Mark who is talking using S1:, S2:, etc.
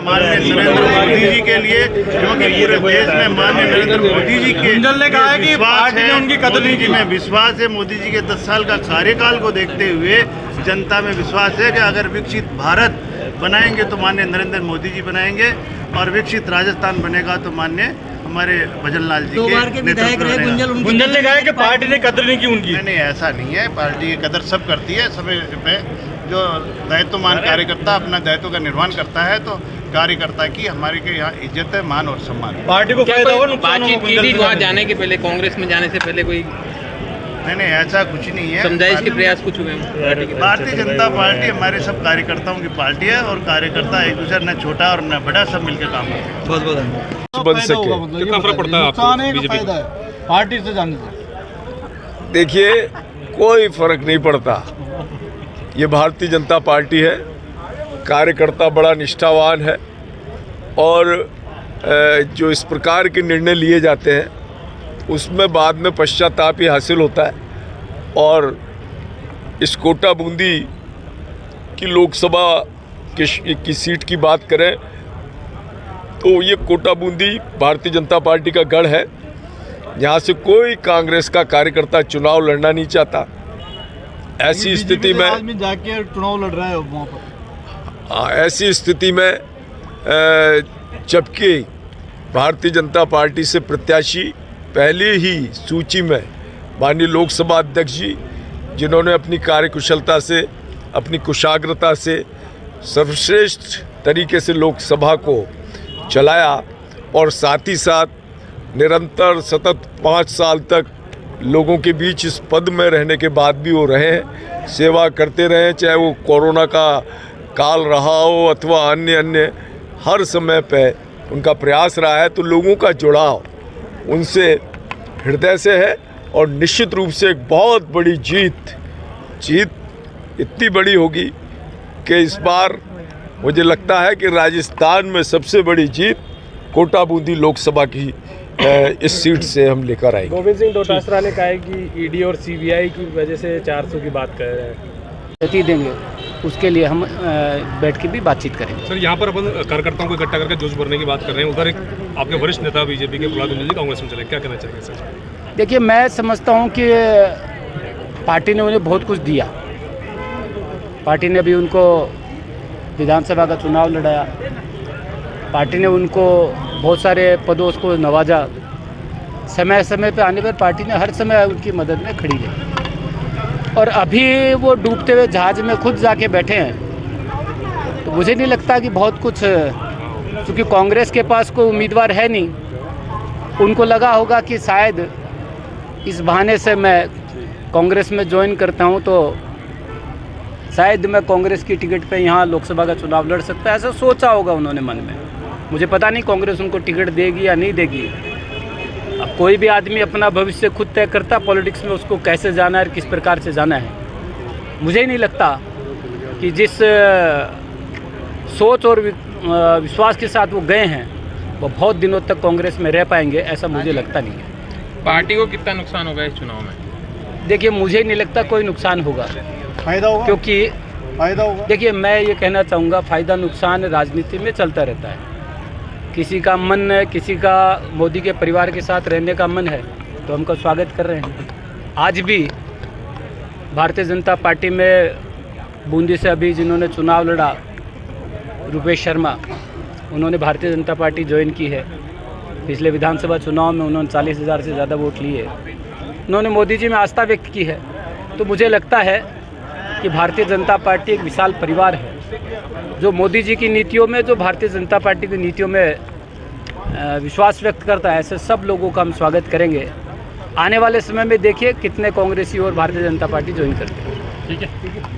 S1: माननीय नरेंद्र मोदी जी के लिए, क्योंकि पूरे देश में माननीय नरेंद्र मोदी जी के
S2: ने कहा है कि पार्टी ने उनकी कदर नहीं की।
S1: में विश्वास है। मोदी जी के 10 साल का कार्यकाल को देखते हुए जनता में विश्वास है कि अगर विकसित भारत बनाएंगे तो माननीय नरेंद्र मोदी जी बनाएंगे, और विकसित राजस्थान बनेगा तो माननीय हमारे भजन लाल जी के नेतृत्व में।
S2: गुंजल ने कहा है कि पार्टी ने कदर नहीं की उनकी।
S1: नहीं, ऐसा नहीं है। पार्टी की कदर सब करती है। समय पे जो दायित्वमान कार्यकर्ता अपना दायित्व का निर्वहन करता है, तो कार्यकर्ता की हमारे के यहाँ इज्जत है, मान और सम्मान।
S2: पार्टी को
S3: क्या कोई बातचीत की थी वहाँ जाने के पहले, कांग्रेस में जाने से पहले कोई?
S1: नहीं, ऐसा कुछ नहीं है।
S3: समझाइश के प्रयास कुछ हुए हैं?
S1: भारतीय जनता पार्टी हमारे सब कार्यकर्ताओं की पार्टी है, और कार्यकर्ता एक दूसरे न छोटा और न बड़ा सब मिलकर काम करते हैं।
S2: बहुत बहुत
S4: बन सके।
S2: कितना फर्क पड़ता है आपको बीजेपी पार्टी से जाने से?
S4: देखिए, कोई फर्क नहीं पड़ता। ये भारतीय जनता पार्टी है, कार्यकर्ता बड़ा निष्ठावान है, और जो इस प्रकार के निर्णय लिए जाते हैं उसमें बाद में पश्चाताप ही हासिल होता है। और इस कोटा बूंदी की लोकसभा की सीट की बात करें तो ये कोटा बूंदी भारतीय जनता पार्टी का गढ़ है। यहाँ से कोई कांग्रेस का कार्यकर्ता चुनाव लड़ना नहीं चाहता। ऐसी स्थिति में
S2: जाके चुनाव लड़ रहा है वहाँ पर।
S4: ऐसी स्थिति में जबकि भारतीय जनता पार्टी से प्रत्याशी पहले ही सूची में माननीय लोकसभा अध्यक्ष जी, जिन्होंने अपनी कार्यकुशलता से, अपनी कुशाग्रता से सर्वश्रेष्ठ तरीके से लोकसभा को चलाया, और साथ ही साथ निरंतर सतत 5 साल तक लोगों के बीच इस पद में रहने के बाद भी वो रहे हैं, सेवा करते रहे, चाहे वो कोरोना का काल रहा हो अथवा अन्य हर समय पे उनका प्रयास रहा है। तो लोगों का जुड़ाव उनसे हृदय से है, और निश्चित रूप से एक बहुत बड़ी जीत इतनी बड़ी होगी कि इस बार मुझे लगता है कि राजस्थान में सबसे बड़ी जीत कोटा बूंदी लोकसभा की इस सीट से हम लेकर आएंगे।
S5: गोविंद सिंह डोटासरा ने कहा है कि ईडी और सीबीआई की वजह से 400 की बात कर रहे हैं।
S6: देंगे, उसके लिए हम बैठ के भी बातचीत करेंगे।
S7: सर, यहाँ पर अपन कार्यकर्ताओं को इकट्ठा करके जोश भरने की बात कर रहे हैं, उधर एक आपके वरिष्ठ नेता बीजेपी के प्रहलाद गुंजल जी कांग्रेस में चले, क्या कहना चाहिए सर?
S6: देखिए, मैं समझता हूँ कि पार्टी ने उन्हें बहुत कुछ दिया। पार्टी ने भी उनको विधानसभा का चुनाव लड़ाया, पार्टी ने उनको बहुत सारे पदों को नवाजा। समय समय पे आने पर पार्टी ने हर समय उनकी मदद में खड़ी रही, और अभी वो डूबते हुए जहाज में खुद जाके बैठे हैं। तो मुझे नहीं लगता कि बहुत कुछ, क्योंकि कांग्रेस के पास कोई उम्मीदवार है नहीं, उनको लगा होगा कि शायद इस बहाने से मैं कांग्रेस में ज्वाइन करता हूं तो शायद मैं कांग्रेस की टिकट पे यहाँ लोकसभा का चुनाव लड़ सकता है, ऐसा सोचा होगा उन्होंने मन में। मुझे पता नहीं कांग्रेस उनको टिकट देगी या नहीं देगी। अब कोई भी आदमी अपना भविष्य खुद तय करता, पॉलिटिक्स में उसको कैसे जाना है और किस प्रकार से जाना है। मुझे नहीं लगता कि जिस सोच और विश्वास के साथ वो गए हैं वो बहुत दिनों तक कांग्रेस में रह पाएंगे, ऐसा मुझे लगता नहीं है।
S3: पार्टी को कितना नुकसान होगा इस चुनाव में?
S6: देखिए, मुझे नहीं लगता कोई नुकसान होगा,
S2: फायदा होगा,
S6: क्योंकि
S2: फायदा होगा।
S6: देखिए, मैं ये कहना चाहूँगा, फ़ायदा नुकसान राजनीति में चलता रहता है। किसी का मन है, किसी का मोदी के परिवार के साथ रहने का मन है, तो हमको स्वागत कर रहे हैं। आज भी भारतीय जनता पार्टी में बूंदी से अभी जिन्होंने चुनाव लड़ा, रुपेश शर्मा, उन्होंने भारतीय जनता पार्टी ज्वाइन की है। पिछले विधानसभा चुनाव में उन्होंने 40,000 से ज़्यादा वोट लिए। उन्होंने मोदी जी में आस्था व्यक्त की है। तो मुझे लगता है कि भारतीय जनता पार्टी एक विशाल परिवार है, जो मोदी जी की नीतियों में, जो भारतीय जनता पार्टी की नीतियों में विश्वास व्यक्त करता है, ऐसे सब लोगों का हम स्वागत करेंगे। आने वाले समय में देखिए कितने कांग्रेसी और भारतीय जनता पार्टी ज्वाइन करते हैं।
S7: ठीक है।